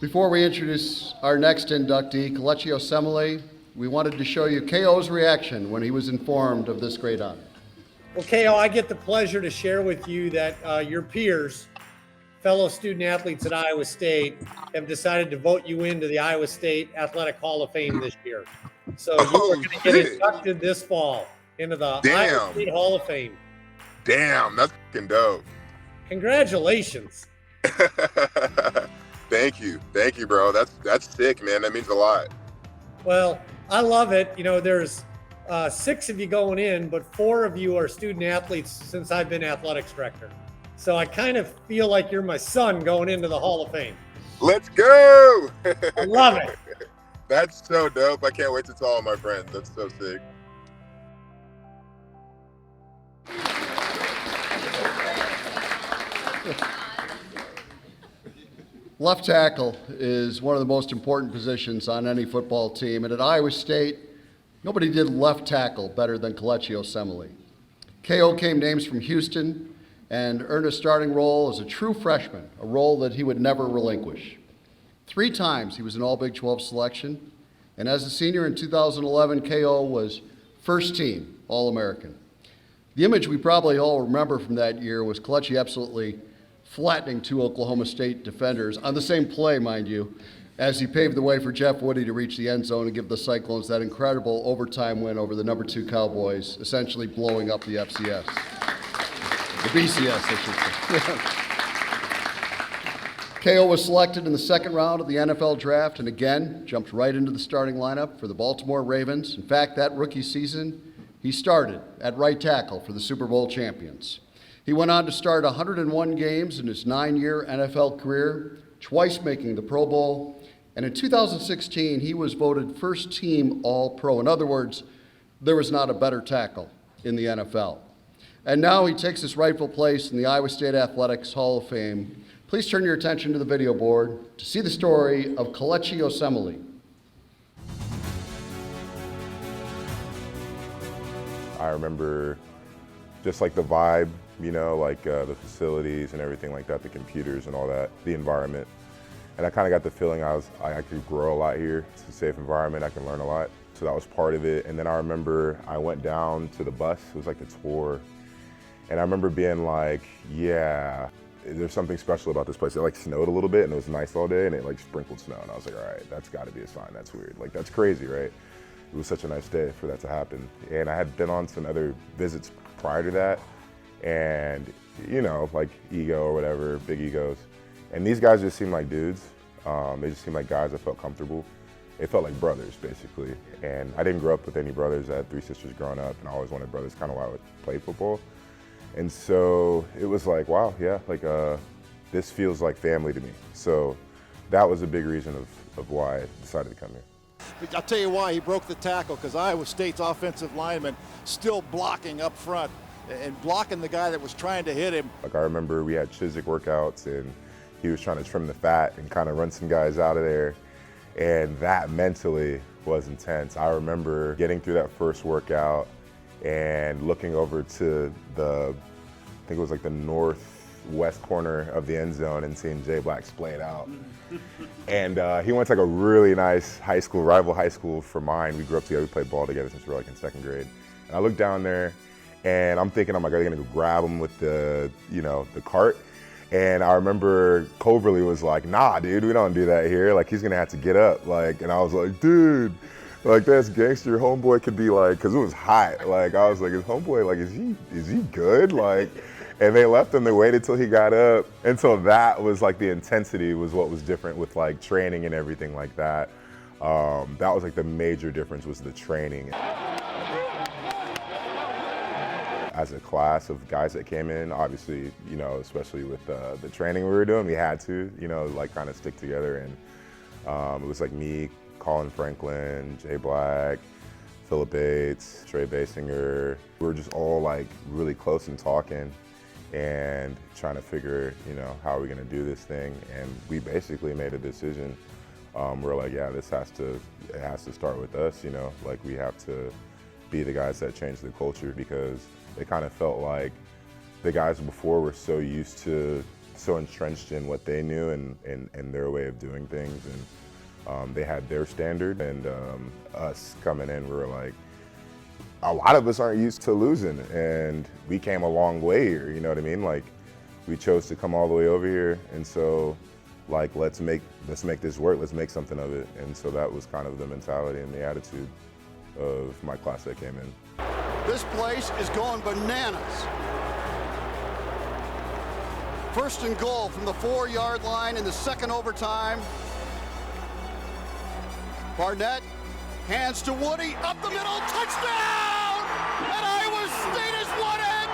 Before we introduce our next inductee, Kelechi Osemele, we wanted to show you KO's reaction when he was informed of this great honor. Well, KO, I get the pleasure to share with you that your peers, fellow student athletes at Iowa State, have decided to vote you into the Iowa State Athletic Hall of Fame this year. So you are Oh, going to get shit. inducted this fall into the Iowa Damn. State Hall of Fame. Damn, that's fucking dope. Congratulations. Thank you, bro. That's sick, man. That means a lot. Well, I love it. You know, there's 6 of you going in, but 4 of you are student athletes since I've been athletics director. So I kind of feel like you're my son going into the Hall of Fame. Let's go. I love it. That's so dope. I can't wait to tell all my friends. That's so sick. Left tackle is one of the most important positions on any football team, and at Iowa State, nobody did left tackle better than Kelechi Osemele. KO came names from Houston and earned a starting role as a true freshman, a role that he would never relinquish. 3 times he was an All-Big 12 selection, and as a senior in 2011, KO was first team All-American. The image we probably all remember from that year was Kelechi absolutely flattening 2 Oklahoma State defenders on the same play, mind you, as he paved the way for Jeff Woody to reach the end zone and give the Cyclones that incredible overtime win over the number 2 Cowboys, essentially blowing up the FCS. The BCS, I should say. KO was selected in the 2nd round of the NFL draft and again jumped right into the starting lineup for the Baltimore Ravens. In fact, that rookie season, he started at right tackle for the Super Bowl champions. He went on to start 101 games in his 9-year NFL career, twice making the Pro Bowl, and in 2016, he was voted first team All-Pro. In other words, there was not a better tackle in the NFL. And now he takes his rightful place in the Iowa State Athletics Hall of Fame. Please turn your attention to the video board to see the story of Kelechi Osemele. I remember just like the vibe, you know, like the facilities and everything like that, the computers and all that, the environment. And I kind of got the feeling I could grow a lot here. It's a safe environment, I can learn a lot. So that was part of it. And then I remember I went down to the bus, it was like the tour. And I remember being like, yeah, there's something special about this place. It like snowed a little bit and it was nice all day and it like sprinkled snow. And I was like, all right, that's gotta be a sign, that's weird. Like that's crazy, right? It was such a nice day for that to happen. And I had been on some other visits prior to that. And, you know, like ego or whatever, big egos. And these guys just seemed like dudes. They just seemed like guys that felt comfortable. They felt like brothers, basically. And I didn't grow up with any brothers. I had 3 sisters growing up, and I always wanted brothers, kind of why I would play football. And so it was like, wow, yeah, like this feels like family to me. So that was a big reason of why I decided to come here. I'll tell you why he broke the tackle, because Iowa State's offensive lineman still blocking up front and blocking the guy that was trying to hit him. Like I remember we had Chiswick workouts and he was trying to trim the fat and kind of run some guys out of there. And that mentally was intense. I remember getting through that first workout and looking over to the, I think it was like the northwest corner of the end zone and seeing Jay Black splayed out. And he went to like a really nice high school, rival high school for mine. We grew up together, we played ball together since we were like in 2nd grade. And I looked down there and I'm thinking, I'm like, are they gonna go grab him with the, you know, the cart? And I remember Coverly was like, nah, dude, we don't do that here. Like, he's gonna have to get up. Like, and I was like, dude, like that's gangster. Homeboy could be like, cause it was hot. Like, I was like, is homeboy, like, is he good? Like, and they left him, they waited till he got up. And so that was like the intensity was what was different with like training and everything like that. That was like the major difference was the training. As a class of guys that came in, obviously, you know, especially with the training we were doing, we had to, you know, like kind of stick together. And it was like me, Colin Franklin, Jay Black, Philip Bates, Trey Basinger. We were just all like really close and talking and trying to figure, you know, how are we gonna do this thing? And we basically made a decision. We're like, yeah, it has to start with us, you know, like we have to be the guys that change the culture, because it kind of felt like the guys before were so used to so entrenched in what they knew and their way of doing things, and they had their standard, and us coming in, we were like, a lot of us aren't used to losing, and we came a long way here, you know what I mean? Like, we chose to come all the way over here, and so, like, let's make this work, let's make something of it. And so that was kind of the mentality and the attitude of my class that came in. This place is going bananas. First and goal from the 4-yard line in the second overtime. Barnett hands to Woody, up the middle, touchdown! And Iowa State has won it!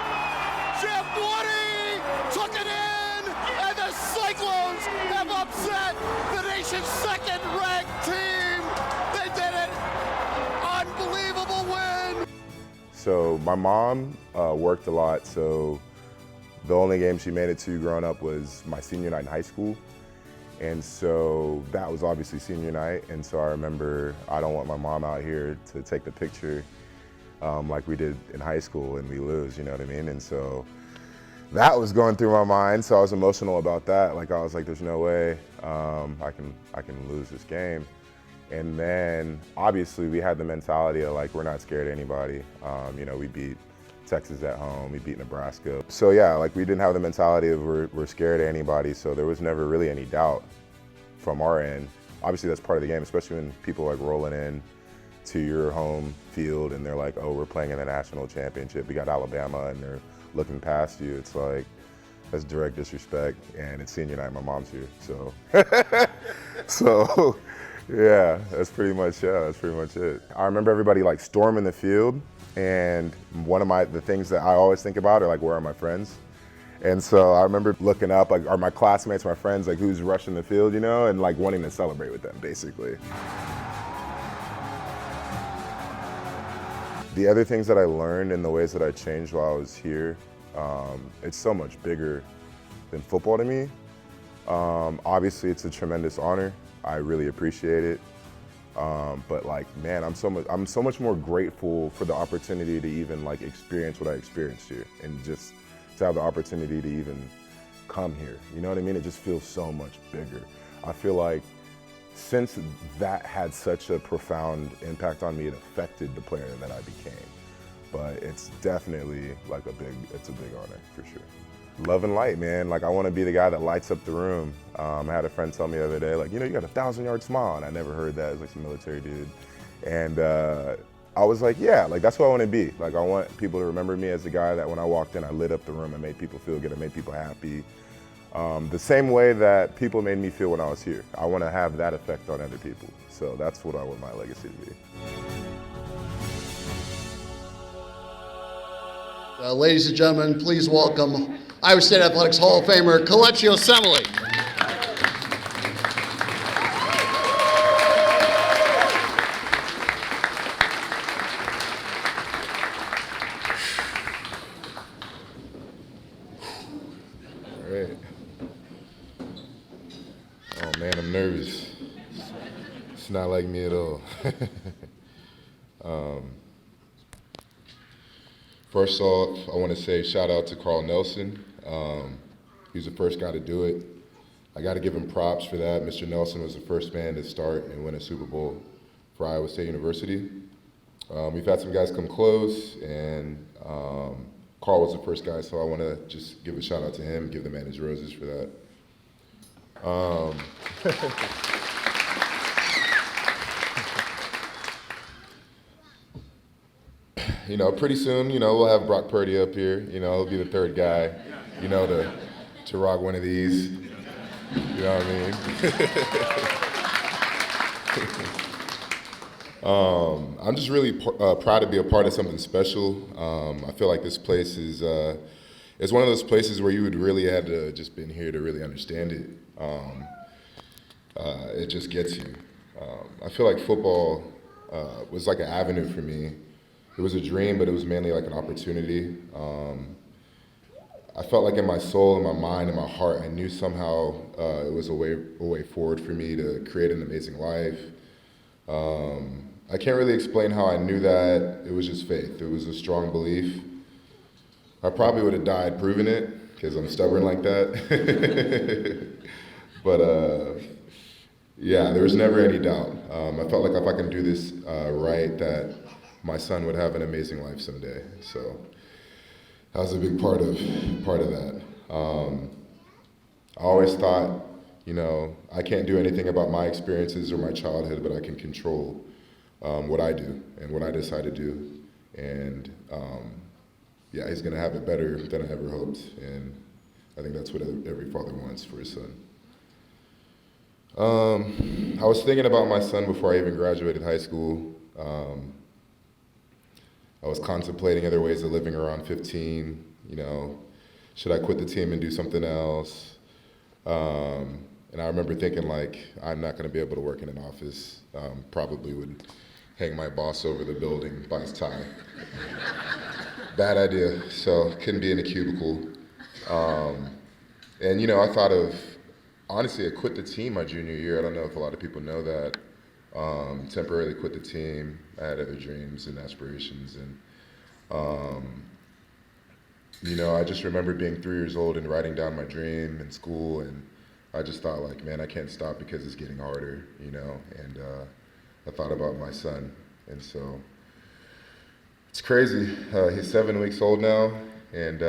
Jeff Woody took it in, and the Cyclones have upset the nation's second-ranked team. They did it! Unbelievable win! So my mom worked a lot, so the only game she made it to growing up was my senior night in high school. And so that was obviously senior night. And so I remember, I don't want my mom out here to take the picture like we did in high school and we lose, you know what I mean? And so that was going through my mind. So I was emotional about that. Like, I was like, there's no way I can lose this game. And then obviously we had the mentality of like, we're not scared of anybody. You know, we beat Texas at home, we beat Nebraska. So yeah, like, we didn't have the mentality of we're scared of anybody, so there was never really any doubt from our end. Obviously that's part of the game, especially when people are like rolling in to your home field and they're like, oh, we're playing in the national championship, we got Alabama, and they're looking past you. It's like, that's direct disrespect, and it's senior night, my mom's here, so. So yeah, that's pretty much it. I remember everybody like storming the field, and one of the things that I always think about are like, where are my friends? And so I remember looking up, like, are my classmates, my friends, like, who's rushing the field, you know, and like wanting to celebrate with them, basically. The other things that I learned and the ways that I changed while I was here, it's so much bigger than football to me. Obviously it's a tremendous honor. I really appreciate it. But like, man, I'm so much more grateful for the opportunity to even like experience what I experienced here, and just to have the opportunity to even come here. You know what I mean? It just feels so much bigger. I feel like since that had such a profound impact on me, it affected the player that I became. But it's definitely like it's a big honor for sure. Love and light, man. Like, I want to be the guy that lights up the room. I had a friend tell me the other day, like, you know, you got a 1,000-yard smile, and I never heard that. It was like some military dude. And I was like, yeah, like, that's what I want to be. Like, I want people to remember me as the guy that when I walked in, I lit up the room, I made people feel good, I made people happy. The same way that people made me feel when I was here. I want to have that effect on other people. So that's what I want my legacy to be. Ladies and gentlemen, please welcome Iowa State Athletics Hall of Famer Kelechi Osemele. All right. Oh man, I'm nervous. It's not like me at all. First off, I want to say shout out to Carl Nelson. He's the first guy to do it. I got to give him props for that. Mr. Nelson was the first man to start and win a Super Bowl for Iowa State University. We've had some guys come close, and Carl was the first guy, so I want to just give a shout out to him, give the man his roses for that. You know, pretty soon, you know, we'll have Brock Purdy up here. You know, he'll be the third guy, you know, to rock one of these. You know what I mean? I'm just really proud to be a part of something special. I feel like this place is it's one of those places where you would really have to just been here to really understand it. It just gets you. I feel like football was like an avenue for me. It was a dream, but it was mainly like an opportunity. I felt like in my soul, in my mind, in my heart, I knew somehow it was a way forward for me to create an amazing life. I can't really explain how I knew that. It was just faith. It was a strong belief. I probably would have died proving it, because I'm stubborn like that. But yeah, there was never any doubt. I felt like if I can do this right, that my son would have an amazing life someday. So that was a big part of that. I always thought, you know, I can't do anything about my experiences or my childhood, but I can control what I do and what I decide to do. And yeah, he's gonna have it better than I ever hoped. And I think that's what every father wants for his son. I was thinking about my son before I even graduated high school. I was contemplating other ways of living around 15. You know, should I quit the team and do something else? And I remember thinking, like, I'm not going to be able to work in an office. Probably would hang my boss over the building by his tie. Bad idea. So couldn't be in a cubicle. And you know, I thought of, honestly, I quit the team my junior year. I don't know if a lot of people know that. Temporarily quit the team. I had other dreams and aspirations, and you know, I just remember being 3 years old and writing down my dream in school, and I just thought, like, man, I can't stop because it's getting harder, you know. And I thought about my son, and so it's crazy. He's 7 weeks old now, and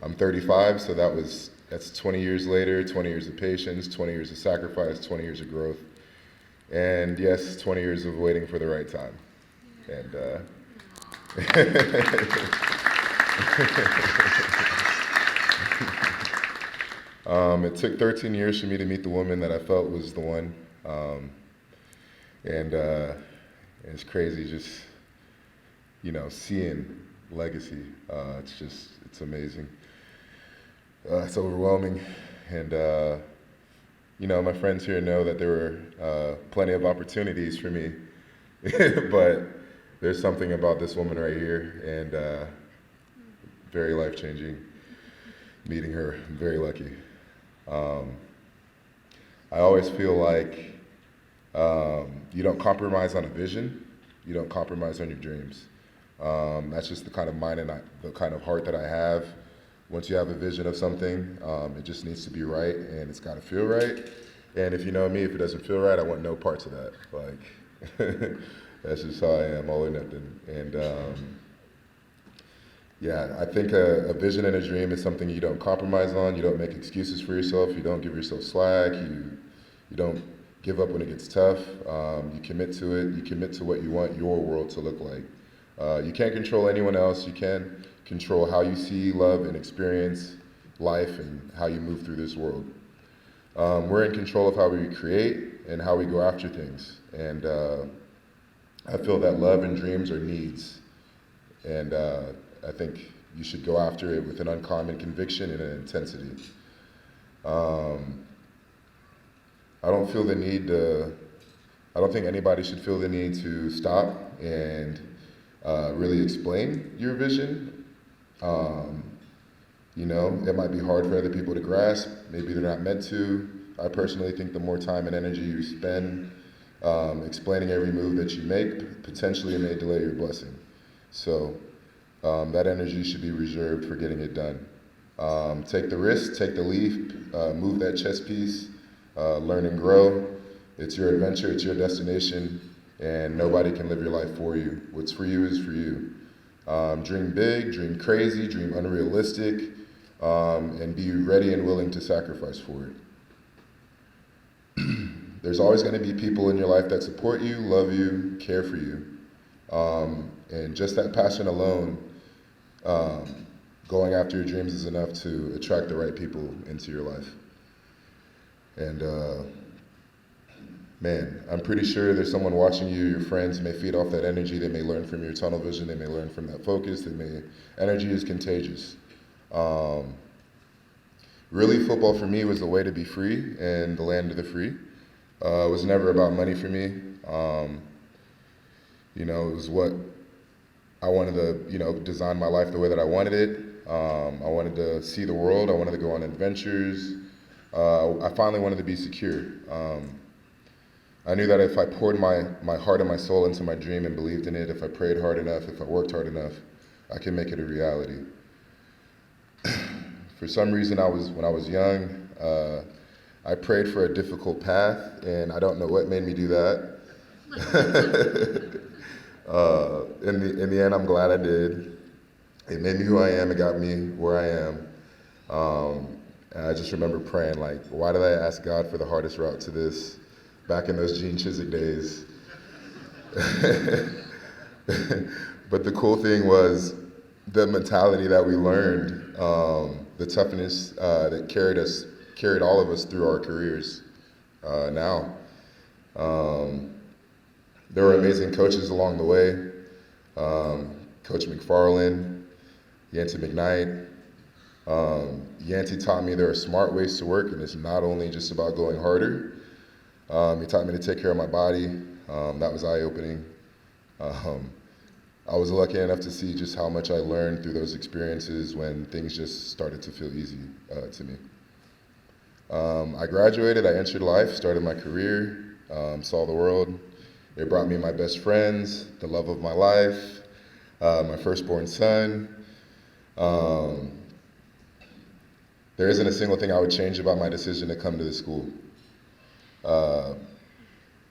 I'm 35, so that's 20 years later, 20 years of patience, 20 years of sacrifice, 20 years of growth. And yes, 20 years of waiting for the right time. And it took 13 years for me to meet the woman that I felt was the one. And it's crazy just, you know, seeing legacy. It's amazing. It's overwhelming. And you know, my friends here know that there were plenty of opportunities for me, but there's something about this woman right here, and very life-changing. Meeting her, I'm very lucky. I always feel like you don't compromise on a vision, you don't compromise on your dreams. That's just the kind of mind and the kind of heart that I have. Once you have a vision of something, it just needs to be right, and it's got to feel right. And if you know me, if it doesn't feel right, I want no parts of that. Like, that's just how I am, all or nothing. And yeah, I think a vision and a dream is something you don't compromise on. You don't make excuses for yourself. You don't give yourself slack. You don't give up when it gets tough. You commit to it. You commit to what you want your world to look like. You can't control anyone else. You can control how you see, love, and experience life and how you move through this world. We're in control of how we create and how we go after things. And I feel that love and dreams are needs. And I think you should go after it with an uncommon conviction and an intensity. I don't think anybody should feel the need to stop and really explain your vision. You know, it might be hard for other people to grasp. Maybe they're not meant to. I personally think the more time and energy you spend explaining every move that you make, potentially it may delay your blessing. So that energy should be reserved for getting it done. Take the risk, take the leap, move that chess piece, learn and grow. It's your adventure, it's your destination, and nobody can live your life for you. What's for you is for you. Dream big, dream crazy, dream unrealistic, and be ready and willing to sacrifice for it. There's always going to be people in your life that support you, love you, care for you. And just that passion alone, going after your dreams is enough to attract the right people into your life. And man, I'm pretty sure there's someone watching you, your friends may feed off that energy, they may learn from your tunnel vision, they may learn from that focus, energy is contagious. Really, football for me was the way to be free and the land of the free. It was never about money for me. You know, it was what I wanted to, you know, design my life the way that I wanted it. I wanted to see the world. I wanted to go on adventures. I finally wanted to be secure. I knew that if I poured my heart and my soul into my dream and believed in it, if I prayed hard enough, if I worked hard enough, I could make it a reality. For some reason, when I was young, I prayed for a difficult path, and I don't know what made me do that. In the end, I'm glad I did. It made me who I am. It got me where I am. And I just remember praying, like, why did I ask God for the hardest route to this back in those Gene Chizik days? But the cool thing was the mentality that we learned, the toughness that carried all of us through our careers now. There were amazing coaches along the way. Coach McFarland, Yancey McKnight. Yancey taught me there are smart ways to work, and it's not only just about going harder. He taught me to take care of my body. That was eye-opening. I was lucky enough to see just how much I learned through those experiences when things just started to feel easy to me. I graduated, I entered life, started my career, saw the world. It brought me my best friends, the love of my life, my firstborn son. There isn't a single thing I would change about my decision to come to this school.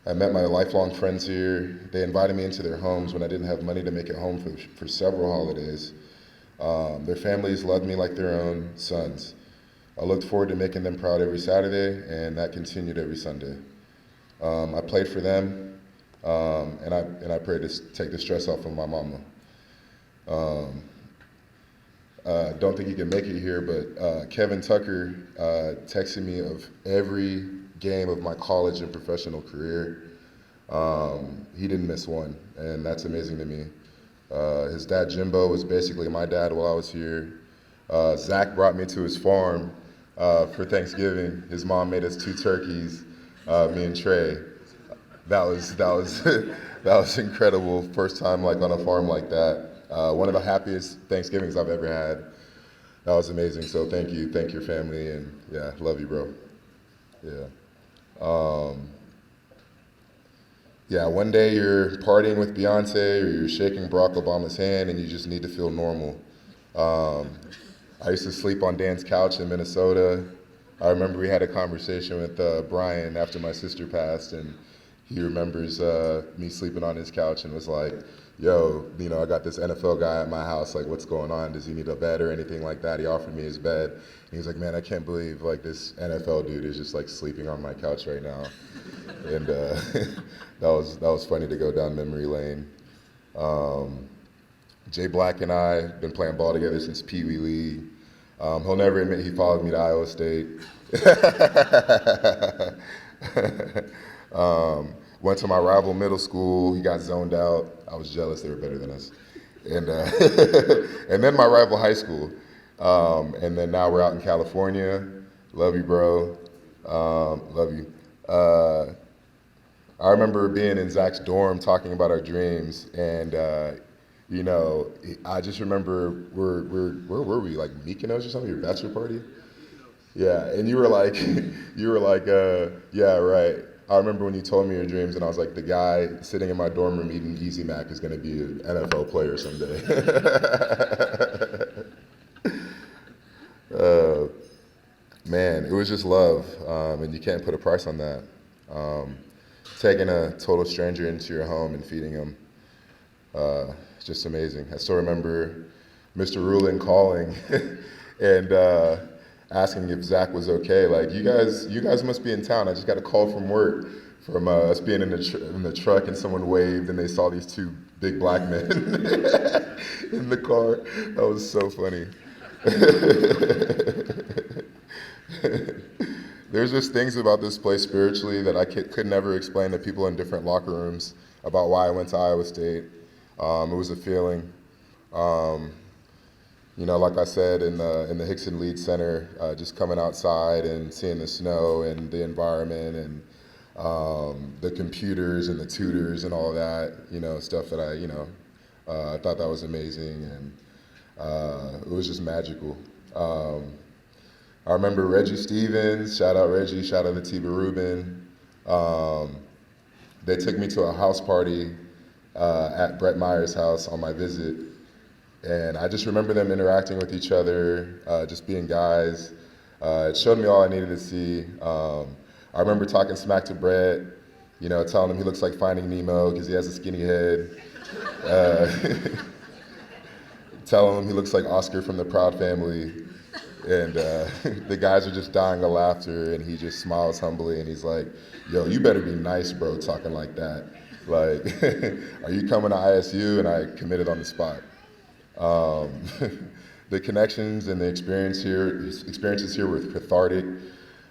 I met my lifelong friends here. They invited me into their homes when I didn't have money to make it home for several holidays. Their families loved me like their own sons. I looked forward to making them proud every Saturday, and that continued every Sunday. I played for them, and I prayed to take the stress off of my mama. Don't think he can make it here, but Kevin Tucker texted me of every game of my college and professional career. He didn't miss one, and that's amazing to me. His dad, Jimbo, was basically my dad while I was here. Zach brought me to his farm for Thanksgiving. His mom made us 2 turkeys, me and Trey. That was incredible. First time like on a farm like that. One of the happiest Thanksgivings I've ever had. That was amazing. So thank you your family, and yeah, love you, bro. Yeah. Yeah, one day you're partying with Beyonce or you're shaking Barack Obama's hand and you just need to feel normal. I used to sleep on Dan's couch in Minnesota. I remember we had a conversation with Brian after my sister passed, and he remembers me sleeping on his couch and was like, yo, I got this NFL guy at my house, like, what's going on? Does he need a bed or anything like that? He offered me his bed. And he was like, man, I can't believe, like, this NFL dude is just, like, sleeping on my couch right now. And that was funny to go down memory lane. Jay Black and I have been playing ball together since Pee Wee League. He'll never admit he followed me to Iowa State. Went to my rival middle school. He got zoned out. I was jealous. They were better than us. And and then my rival high school. And then now we're out in California. Love you, bro. Love you. I remember being in Zach's dorm talking about our dreams, and I just remember where were we? Like Mykonos or something? Your bachelor party? Yeah, and you were like, yeah, right. I remember when you told me your dreams, and I was like, the guy sitting in my dorm room eating Easy Mac is going to be an NFL player someday. Man, it was just love, and you can't put a price on that. Taking a total stranger into your home and feeding him, it's just amazing. I still remember Mr. Rulin calling and asking if Zach was okay. Like, you guys must be in town. I just got a call from work from us being in the truck, and someone waved, and they saw these 2 big black men in the car. That was so funny. There's just things about this place spiritually that I could never explain to people in different locker rooms about why I went to Iowa State. It was a feeling. Like I said, in the Hickson Lead Center, just coming outside and seeing the snow and the environment and the computers and the tutors and all of that, stuff that I thought that was amazing, and it was just magical. I remember Reggie Stevens, shout out Reggie, shout out to Tiba Rubin. They took me to a house party at Brett Meyer's house on my visit. And I just remember them interacting with each other, just being guys. It showed me all I needed to see. I remember talking smack to Brett, telling him he looks like Finding Nemo because he has a skinny head. Telling him he looks like Oscar from the Proud Family. And the guys are just dying of laughter, and he just smiles humbly, and he's like, yo, you better be nice, bro, talking like that. Like, are you coming to ISU? And I committed on the spot. The connections and the experiences here were cathartic,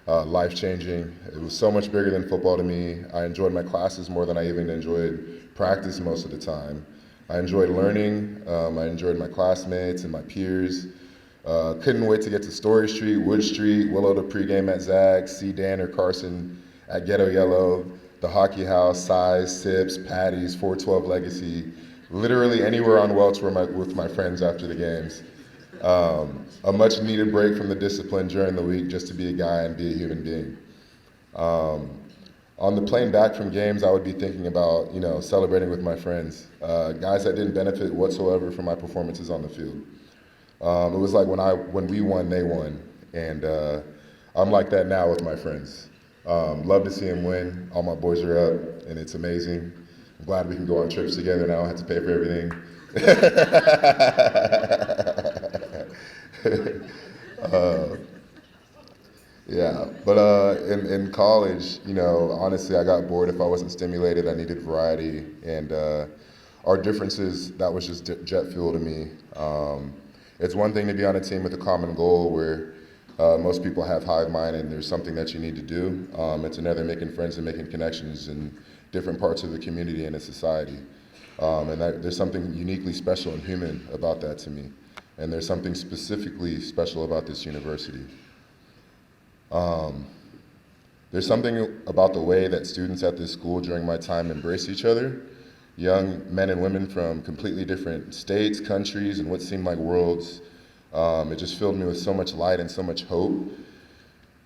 life-changing. It was so much bigger than football to me. I enjoyed my classes more than I even enjoyed practice most of the time. I enjoyed learning. I enjoyed my classmates and my peers. Couldn't wait to get to Story Street, Wood Street, Willow to pregame at Zags, see Dan or Carson at Ghetto Yellow, the Hockey House, Size, Sips, Patties, 412 Legacy, literally anywhere on Welch with my friends after the games. A much needed break from the discipline during the week just to be a guy and be a human being. On the plane back from games, I would be thinking about, celebrating with my friends, guys that didn't benefit whatsoever from my performances on the field. It was like when we won, they won. And I'm like that now with my friends. Love to see them win. All my boys are up, and it's amazing. I'm glad we can go on trips together now. I don't have to pay for everything. Yeah, but in college, honestly, I got bored if I wasn't stimulated. I needed variety, and our differences, that was just jet fuel to me. It's one thing to be on a team with a common goal where most people have hive mind and there's something that you need to do. It's another making friends and making connections in different parts of the community and a society. And there's something uniquely special and human about that to me. And there's something specifically special about this university. There's something about the way that students at this school during my time embrace each other. Young men and women from completely different states, countries, and what seemed like worlds. It just filled me with so much light and so much hope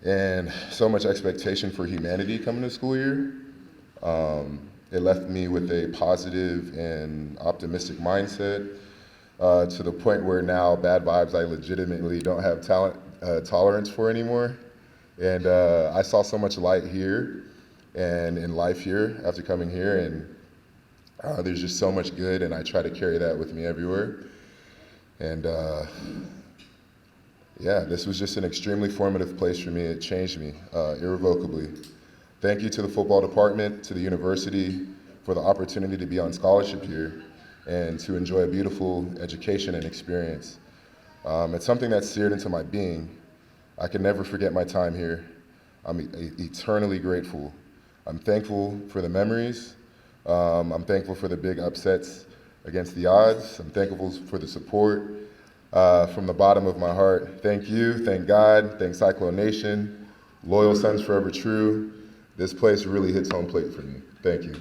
and so much expectation for humanity coming to school year. It left me with a positive and optimistic mindset to the point where now bad vibes I legitimately don't have tolerance for anymore. And I saw so much light here and in life here after coming here, and there's just so much good, and I try to carry that with me everywhere. And yeah, this was just an extremely formative place for me. It changed me irrevocably. Thank you to the football department, to the university for the opportunity to be on scholarship here and to enjoy a beautiful education and experience. It's something that's seared into my being. I can never forget my time here. I'm eternally grateful. I'm thankful for the memories. I'm thankful for the big upsets against the odds. I'm thankful for the support from the bottom of my heart. Thank you, thank God, thank Cyclone Nation, loyal Sons Forever True. This place really hits home plate for me. Thank you.